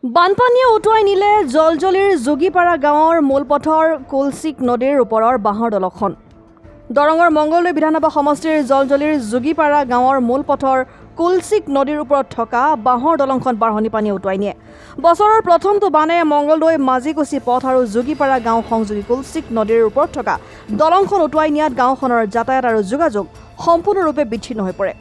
বানপানীয়ে উটুৱাই নিলে জলজলিৰ যোগীপাৰা গাঁৱৰ মূলপথৰ কুলচিক নদীৰ ওপৰৰ বাঁহৰ দলংখন। দৰঙৰ মংগলদৈ বিধানসভা সমষ্টিৰ জলজলিৰ যোগীপাৰা গাঁৱৰ মূলপথৰ কুলচিক নদীৰ ওপৰত থকা বাঁহৰ দলংখন বাঢ়নি পানীয়ে উটুৱাই নিয়ে। বছৰৰ প্ৰথমটো বানে মংগলদৈ মাজিকুছি পথ আৰু যোগীপাৰা গাঁও সংযোগী কুলচিক নদীৰ ওপৰত থকা দলংখন উটুৱাই নিয়াত গাঁওখনৰ যাতায়াত আৰু যোগাযোগ সম্পূৰ্ণৰূপে বিচ্ছিন্ন হৈ পৰে।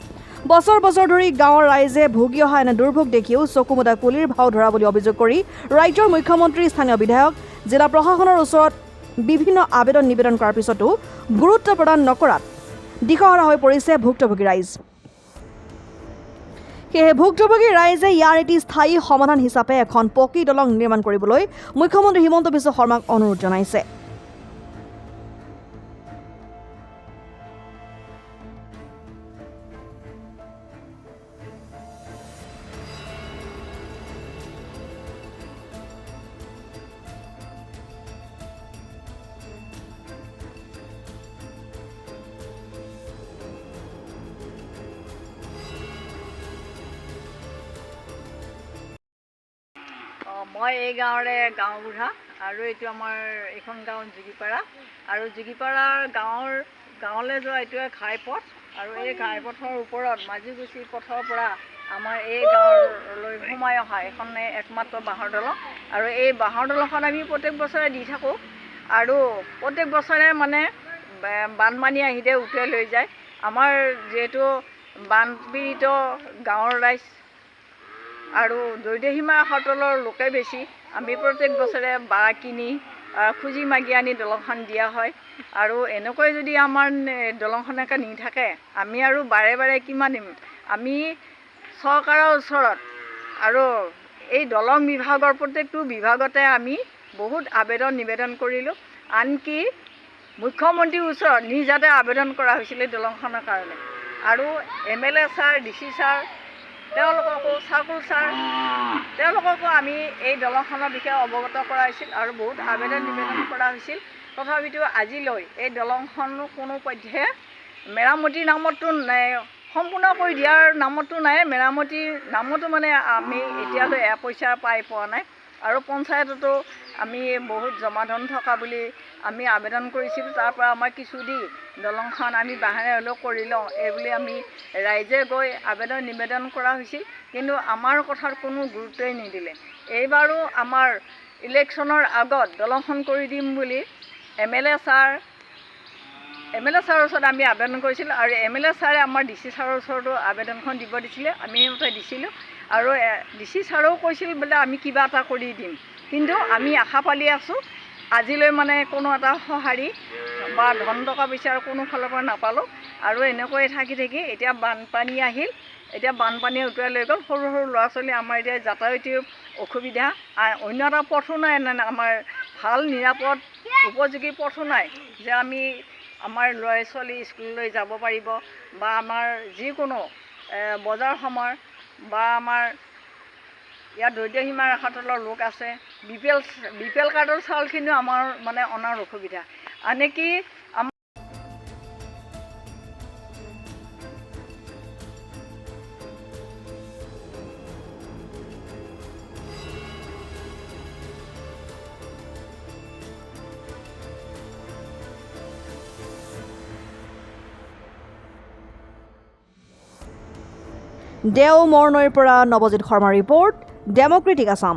বছৰ বছৰ ধৰি গাঁৱৰ ৰাইজে ভুগি অহা এনে দুৰ্ভোগ দেখিও চকুমুদা কুলিৰ ভাও ধৰা বুলি অভিযোগ কৰি ৰাজ্যৰ মুখ্যমন্ত্ৰী, স্থানীয় বিধায়ক, জিলা প্ৰশাসনৰ ওচৰত বিভিন্ন আবেদন নিবেদন কৰাৰ পিছতো গুৰুত্ব প্ৰদান নকৰাত দিশহাৰা হৈ পৰিছে ভুক্তভোগী ৰাইজ। সেয়েহে ভুক্তভোগী ৰাইজে ইয়াৰ এটি স্থায়ী সমাধান হিচাপে এখন পকী দলং নিৰ্মাণ কৰিবলৈ মুখ্যমন্ত্ৰী হিমন্ত বিশ্ব শৰ্মাক অনুৰোধ জনাইছে। মই এই গাঁৱৰে গাঁওবুঢ়া আৰু এইটো আমাৰ এইখন গাঁও যোগীপাৰা আৰু যোগীপাৰাৰ গাঁৱলৈ যোৱা এইটোৱে ঘাইপথ আৰু এই ঘাইপথৰ ওপৰত মাজিকুছি পথৰ পৰা আমাৰ এই গাঁৱলৈ সোমাই অহা এইখনে একমাত্ৰ বাঁহৰ দলং আৰু এই বাঁহৰ দলংখন আমি প্ৰত্যেক বছৰে দি থাকোঁ আৰু প্ৰত্যেক বছৰে মানে বানপানী আহিলে উটুৱাই লৈ যায়। আমাৰ যিহেতু বানপীড়িত গাঁৱৰ ৰাইজ আৰু দৈৰ্ঘ্যসীমা সতলৰ লোকে বেছি, আমি প্ৰত্যেক বছৰে বাঁহ কিনি খুজি মাগি আনি দলংখন দিয়া হয় আৰু এনেকৈ যদি আমাৰ দলংখনকে নি থাকে আমি আৰু বাৰে বাৰে কিমান দিম। আমি চৰকাৰৰ ওচৰত আৰু এই দলং বিভাগৰ প্ৰত্যেকটো বিভাগতে আমি বহুত আবেদন নিবেদন কৰিলোঁ, আনকি মুখ্যমন্ত্ৰীৰ ওচৰত নিজাতে আবেদন কৰা হৈছিলে দলংখনৰ কাৰণে আৰু MLA ছাৰ, DC ছাৰ, তেওঁলোককো চাৰ্কুল ছাৰ তেওঁলোককো আমি এই দলংখনৰ বিষয়ে অৱগত কৰা হৈছিল আৰু বহুত আবেদন নিবেদন কৰা হৈছিল। তথাপিতো আজিলৈ এই দলংখন কোনো পধ্যে মেৰামতিৰ নামতো সম্পূৰ্ণ কৰি দিয়াৰ নামতো নাই, মেৰামতিৰ নামতো মানে আমি এতিয়ালৈ পইচা পাই পোৱা নাই আৰু পঞ্চায়ততো আমি বহুত জমাধন থকা বুলি আমি আবেদন কৰিছিলোঁ। তাৰ পৰা আমাৰ কিছু দি দলংখন আমি বাঁহেৰে হ'লেও কৰি লওঁ এই বুলি আমি ৰাইজে গৈ আবেদন নিবেদন কৰা হৈছিল, কিন্তু আমাৰ কথাত কোনো গুৰুত্বই নিদিলে। এইবাৰো আমাৰ ইলেকশ্যনৰ আগত দলংখন কৰি দিম বুলি MLA ছাৰৰ ওচৰত আমি আবেদন কৰিছিলোঁ আৰু MLA ছাৰে আমাৰ DC ছাৰৰ ওচৰতো আবেদনখন দিব দিছিলে, আমি সেইমতে দিছিলোঁ আৰু DC ছাৰেও কৈছিল বোলে আমি কিবা এটা কৰি দিম, কিন্তু আমি আশা পালি আছোঁ। আজিলৈ মানে কোনো এটা সঁহাৰি বা ধন টকা পইচাৰ কোনো ফালৰ পৰা নাপালোঁ আৰু এনেকৈ থাকি এতিয়া বানপানী আহিল, এতিয়া বানপানীয়ে উটুৱাই লৈ গ'ল। সৰু সৰু ল'ৰা ছোৱালী আমাৰ এতিয়া যাতায়তীয় অসুবিধা, অন্য এটা পথো নাই, আমাৰ ভাল নিৰাপদ উপযোগী পথো নাই যে আমি আমাৰ ল'ৰা ছোৱালী স্কুললৈ যাব পাৰিব বা আমাৰ যিকোনো বজাৰ সমাৰ বা আমাৰ ইয়াত দৰিদ্ৰসীমা ৰেখাতলৰ লোক আছে, BPL কাৰ্ডৰ চাউলখিনিও আমাৰ মানে অনাৰ অসুবিধা। আনকি দেওমৰ নৈৰ পৰা নৱজিৎ শৰ্মাৰ ৰিপৰ্ট, ডেমক্ৰেটিক আছাম।